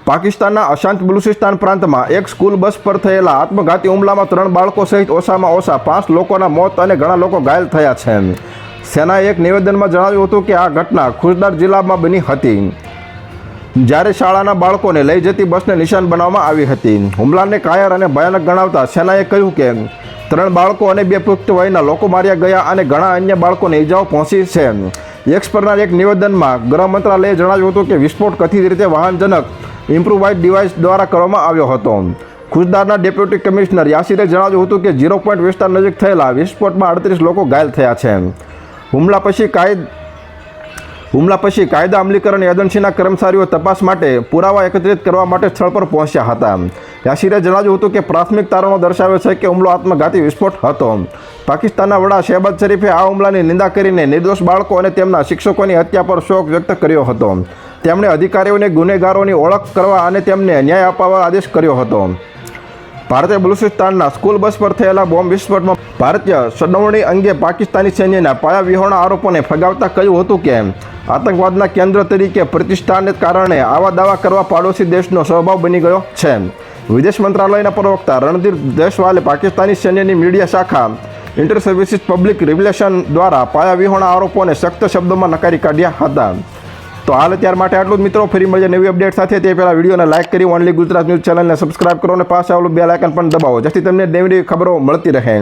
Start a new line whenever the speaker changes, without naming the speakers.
પાકિસ્તાનના અશાંત બલુચિસ્તાન પ્રાંતમાં એક સ્કૂલ બસ પર થયેલા આત્મઘાતી હુમલામાં 3 બાળકો સહિત ઓછામાં ઓછા 5 લોકોના મોત અને ઘણા લોકો ઘાયલ થયા છે. સેનાએ એક નિવેદનમાં જણાવ્યું હતું કે આ ઘટના ખુરદાર જિલ્લામાં બની હતી, જ્યારે શાળાના બાળકોને લઈ જતી બસને નિશાન બનાવવામાં આવી હતી. હુમલાને કાયર અને ભયાનક ગણાવતા સેનાએ કહ્યું કે 3 બાળકો અને 2 પુખ્ત વયના લોકો માર્યા ગયા અને ઘણા અન્ય બાળકોને ઈજાઓ પહોંચી છે. એક્સ પરના એક નિવેદનમાં ગૃહ મંત્રાલયે જણાવ્યું હતું કે વિસ્ફોટ કથિત રીતે વાહનજનક ઇમ્પ્રુવાઇઝ ડિવાઇસ દ્વારા કરવામાં આવ્યો હતો. ખુશદારના ડેપ્યુટી કમિશનર યાસીરે જણાવ્યું હતું કે 0 પોઈન્ટ વિસ્તાર નજીક થયેલા વિસ્ફોટમાં 38 લોકો ઘાયલ થયા છે. હુમલા પછી કાયદા અમલીકરણ એજન્સીના કર્મચારીઓ તપાસ માટે પુરાવા એકત્રિત કરવા માટે સ્થળ પર પહોંચ્યા હતા. યાસીરે જણાવ્યું હતું કે પ્રાથમિક તારણો દર્શાવે છે કે હુમલો આત્મઘાતી વિસ્ફોટ હતો. પાકિસ્તાનના વડા શહેબાઝ શરીફે આ હુમલાની નિંદા કરીને નિર્દોષ બાળકો અને તેમના શિક્ષકોની હત્યા પર શોક વ્યક્ત કર્યો હતો. તેમણે અધિકારીઓને ગુનેગારોની ઓળખ કરવા અને તેમને ન્યાય અપાવવા આદેશ કર્યો હતો. ભારતે બલુચિસ્તાનના સ્કૂલ બસ પર થયેલા બોમ્બ વિસ્ફોટમાં ભારતીય સંડોવણી અંગે પાકિસ્તાની સૈન્યના પાયાવિહોણા આરોપોને ફગાવતા કહ્યું હતું કે આતંકવાદના કેન્દ્ર તરીકે પ્રતિષ્ઠાને કારણે આવા દાવા કરવા પાડોશી દેશનો સ્વભાવ બની ગયો છે. વિદેશ મંત્રાલયના પ્રવક્તા રણધીર જયસ્વાલે પાકિસ્તાની સૈન્યની મીડિયા શાખા ઇન્ટર સર્વિસીસ પબ્લિક રિલેશન દ્વારા પાયાવિહોણા આરોપોને સખ્ત શબ્દોમાં નકારી કાઢ્યા હતા. તો હાલ અત્યાર માટે આટલું જ મિત્રો. ફરી મળીએ નવી અપડેટ સાથે. તે પહેલાં વિડીયોને લાઇક કરી ઓનલી ગુજરાત ન્યૂઝ ચેનલને સબસ્ક્રાઇબ કરો અને પાસે આવેલું બેલ આઇકન પણ દબાવો, જેથી તમને નવી ખબરો મળતી રહે.